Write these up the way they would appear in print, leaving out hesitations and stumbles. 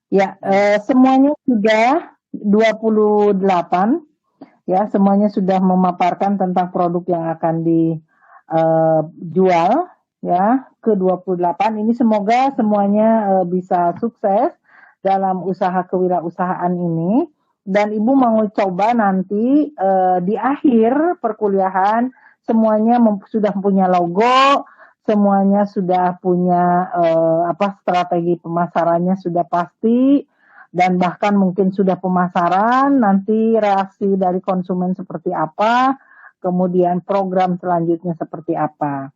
Ya, semuanya sudah 28, ya, semuanya sudah memaparkan tentang produk yang akan dijual, ya, ke 28. Ini semoga semuanya bisa sukses dalam usaha kewirausahaan ini. Dan Ibu mau coba nanti di akhir perkuliahan semuanya sudah punya logo, semuanya sudah punya strategi pemasarannya sudah pasti, dan bahkan mungkin sudah pemasaran, nanti reaksi dari konsumen seperti apa, kemudian program selanjutnya seperti apa.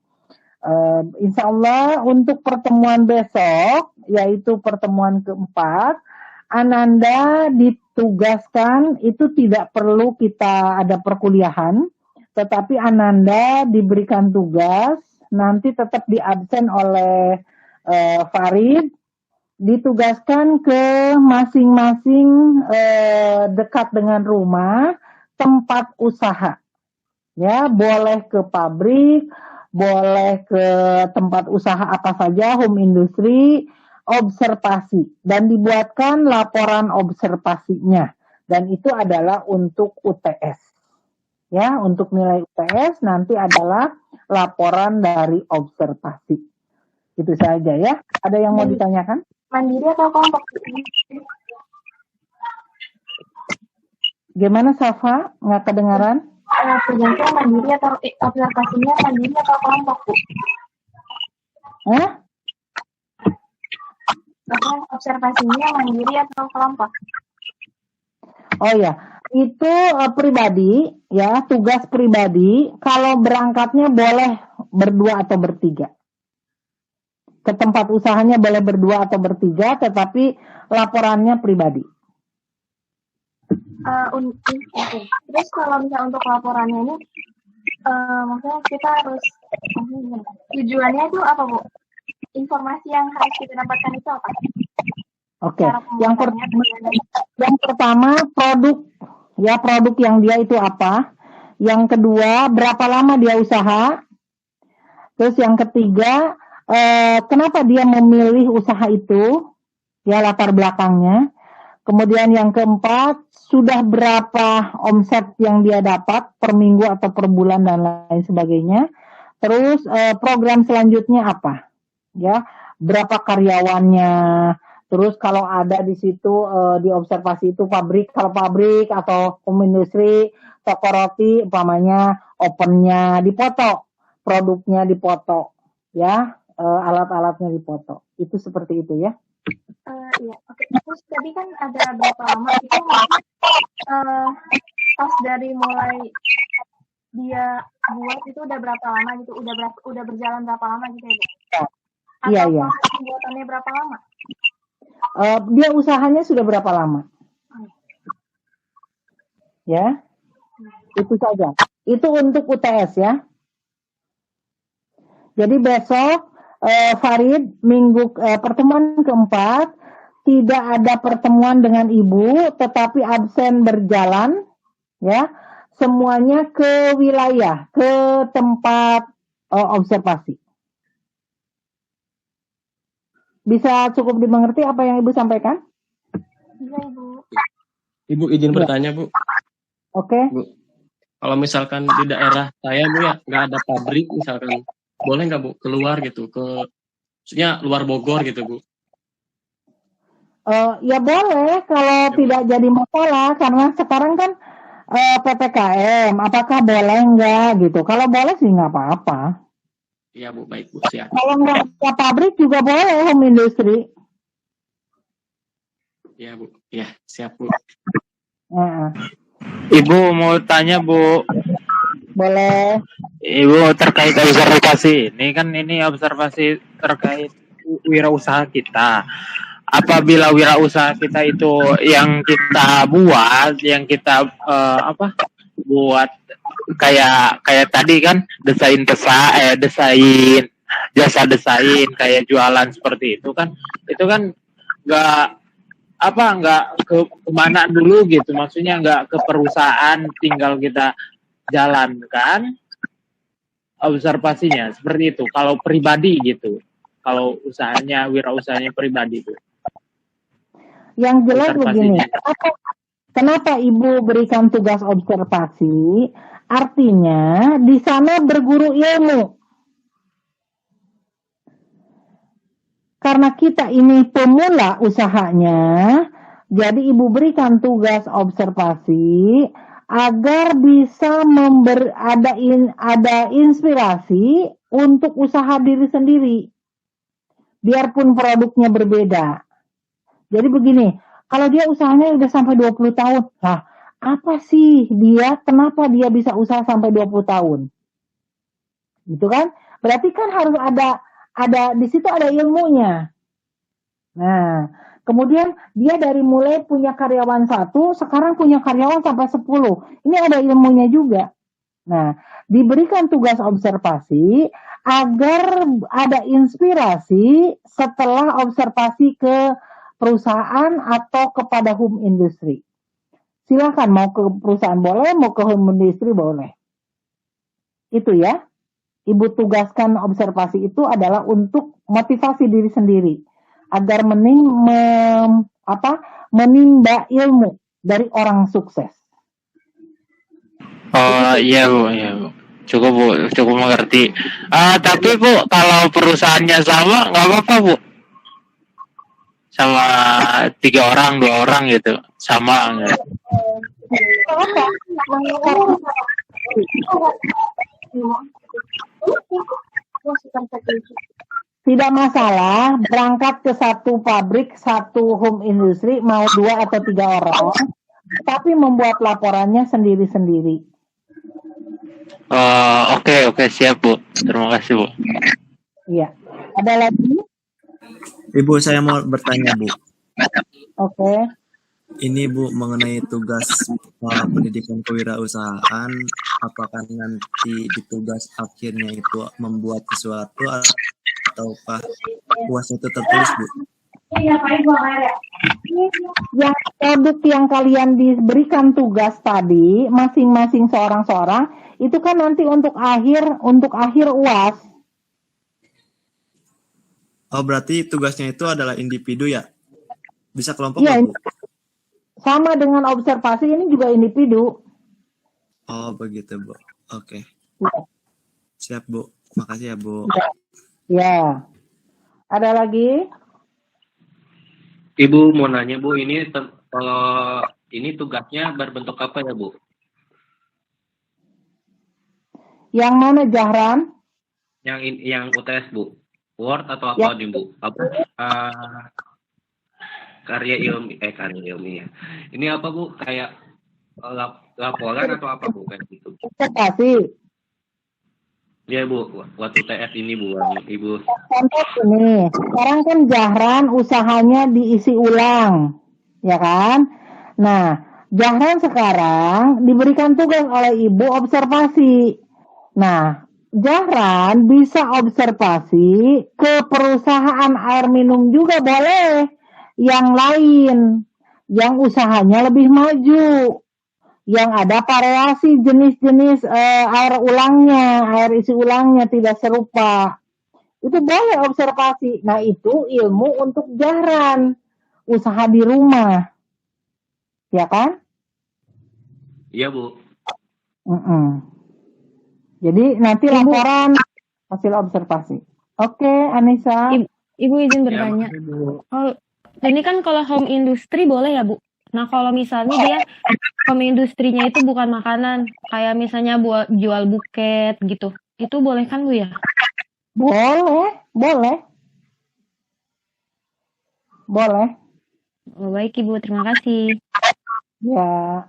Insya Allah untuk pertemuan besok, yaitu pertemuan keempat, Ananda ditugaskan itu tidak perlu kita ada perkuliahan, tetapi Ananda diberikan tugas, nanti tetap diabsen oleh Farid, ditugaskan ke masing-masing dekat dengan rumah tempat usaha. Ya, boleh ke pabrik, boleh ke tempat usaha apa saja, home industry, observasi, dan dibuatkan laporan observasinya, dan itu adalah untuk UTS. Ya, untuk nilai UTS nanti adalah laporan dari observasi. Itu saja ya. Ada yang mau ditanyakan? Mandiri atau kelompok? Gimana Safa? Nggak kedengaran? Tugasnya mandiri atau observasinya mandiri atau kelompok, Bu? Observasinya mandiri atau kelompok? Oh ya, itu pribadi, ya, tugas pribadi. Kalau berangkatnya boleh berdua atau bertiga. Ke tempat usahanya boleh berdua atau bertiga, tetapi laporannya pribadi. Okay. Terus kalau misalnya untuk laporannya ini, maksudnya kita harus, tujuannya itu apa, Bu? Informasi yang harus kita dapatkan itu apa? Oke, yang pertama produk, ya, produk yang dia itu apa. Yang kedua, berapa lama dia usaha. Terus yang ketiga, kenapa dia memilih usaha itu, ya, latar belakangnya. Kemudian yang keempat, sudah berapa omset yang dia dapat per minggu atau per bulan dan lain sebagainya. Terus program selanjutnya apa, ya, berapa karyawannya. Terus kalau ada di situ di observasi itu pabrik, kalau pabrik atau home industry, toko roti, umpamanya opennya dipoto, produknya dipoto, ya, alat-alatnya dipoto. Itu seperti itu ya. Iya, oke. Terus tadi kan ada berapa lama itu pas dari mulai dia buat itu udah berapa lama gitu, udah berjalan berapa lama gitu ya, Bu? Iya, atau iya. pembuatannya berapa lama? Dia usahanya sudah berapa lama? Ya, itu saja. Itu untuk UTS ya. Jadi besok Farid pertemuan keempat tidak ada pertemuan dengan Ibu, tetapi absen berjalan, ya. Semuanya ke wilayah, ke tempat observasi. Bisa cukup dimengerti apa yang Ibu sampaikan? Bisa, Ibu. Ibu izin bertanya, Bu. Oke. Bu, kalau misalkan di daerah saya, Bu, ya, nggak ada pabrik misalkan, boleh nggak, Bu, keluar gitu, maksudnya luar Bogor gitu, Bu? Ya boleh, kalau tidak jadi masalah, karena sekarang kan PPKM, apakah boleh nggak gitu? Kalau boleh sih nggak apa-apa. Iya, Bu, baik, Bu, siap. Kalau nggak ke pabrik juga boleh, home industry. Iya, Bu, ya, siap, Bu. Ibu mau tanya, Bu. Boleh. Ibu terkait observasi ini observasi terkait wirausaha kita. Apabila wirausaha kita itu yang kita buat, yang kita buat kayak tadi kan desain jasa desain kayak jualan seperti itu kan nggak ke kemana dulu gitu, maksudnya nggak ke perusahaan, tinggal kita jalankan observasinya seperti itu. Kalau pribadi gitu, kalau usahanya wirausahanya pribadi itu. Yang jelas begini, observasinya. kenapa Ibu berikan tugas observasi? Artinya di sana berguru ilmu. Karena kita ini pemula usahanya, jadi Ibu berikan tugas observasi agar bisa ada inspirasi untuk usaha diri sendiri. Biarpun produknya berbeda. Jadi begini, kalau dia usahanya udah sampai 20 tahun, lah apa sih kenapa dia bisa usaha sampai 20 tahun? Gitu kan? Berarti kan harus ada di situ ada ilmunya. Nah, kemudian dia dari mulai punya karyawan 1, sekarang punya karyawan sampai 10. Ini ada ilmunya juga. Nah, diberikan tugas observasi agar ada inspirasi setelah observasi ke perusahaan atau kepada home industry. Silakan mau ke perusahaan boleh, mau ke home industry boleh. Itu ya. Ibu tugaskan observasi itu adalah untuk motivasi diri sendiri agar menimba ilmu dari orang sukses. Oh iya Bu, iya Bu. Cukup mengerti. Tapi Bu, kalau perusahaannya sama nggak apa-apa Bu. Sama 3 orang, 2 orang gitu, sama nggak? Tidak masalah berangkat ke satu pabrik, satu home industry, mau 2 atau 3 orang, tapi membuat laporannya sendiri-sendiri. Oke, siap Bu. Terima kasih Bu. Iya. Ada lagi? Ibu, saya mau bertanya Bu. Oke. Ini Bu mengenai tugas pendidikan kewirausahaan, apakah nanti di tugas akhirnya itu membuat sesuatu ataukah UAS itu tertulis Bu? Yang produk yang kalian diberikan tugas tadi masing-masing seorang-seorang itu kan nanti untuk akhir UAS. Oh, berarti tugasnya itu adalah individu ya? Bisa kelompok Iya, Bu? sama dengan observasi ini juga individu. Oh, begitu Bu. Oke. Ya. Siap Bu. Makasih ya Bu. Ya. Ada lagi? Ibu mau nanya Bu, ini kalau ini tugasnya berbentuk apa ya Bu? Yang mana Jahran? Yang UTS Bu, Word atau apa nih Bu? Karya ilmiah. Ini apa Bu? Kayak laporan atau apa Bu kayak gitu? Observasi. Iya Bu, buat UTS ini Bu, Ibu. Contoh ini, sekarang kan Jahran usahanya diisi ulang, ya kan? Nah, Jahran sekarang diberikan tugas oleh Ibu observasi. Nah, Jahran bisa observasi ke perusahaan air minum juga boleh, yang lain, yang usahanya lebih maju, yang ada variasi jenis-jenis air isi ulangnya tidak serupa. Itu boleh observasi. Nah, itu ilmu untuk Jahran, usaha di rumah. Ya kan? Iya, Bu. Jadi nanti laporan hasil observasi. Oke, Anissa. Ibu izin bertanya. Ini kan kalau home industry boleh ya, Bu? Nah, kalau misalnya dia home industrinya itu bukan makanan, kayak misalnya buat jual buket gitu, itu boleh kan Bu ya? Boleh. Oh, baik Ibu, terima kasih. Ya.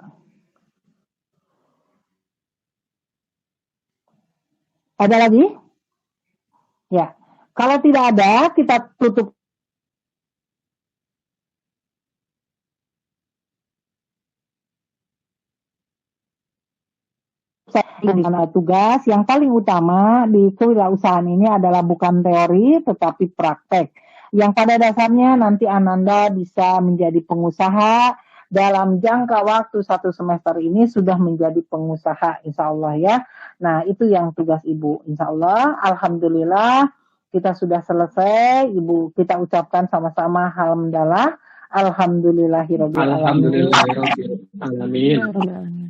Ada lagi? Ya. Kalau tidak ada, kita tutup. Tugas yang paling utama di kewirausahaan ini adalah bukan teori tetapi praktek. Yang pada dasarnya nanti Ananda bisa menjadi pengusaha dalam jangka waktu 1 semester ini sudah menjadi pengusaha insya Allah ya. Nah itu yang tugas Ibu insya Allah. Alhamdulillah kita sudah selesai. Ibu kita ucapkan sama-sama alhamdulillah. Alhamdulillahirobbilalamin. Alhamdulillahirobbilalamin. Ya Rabbal alamin.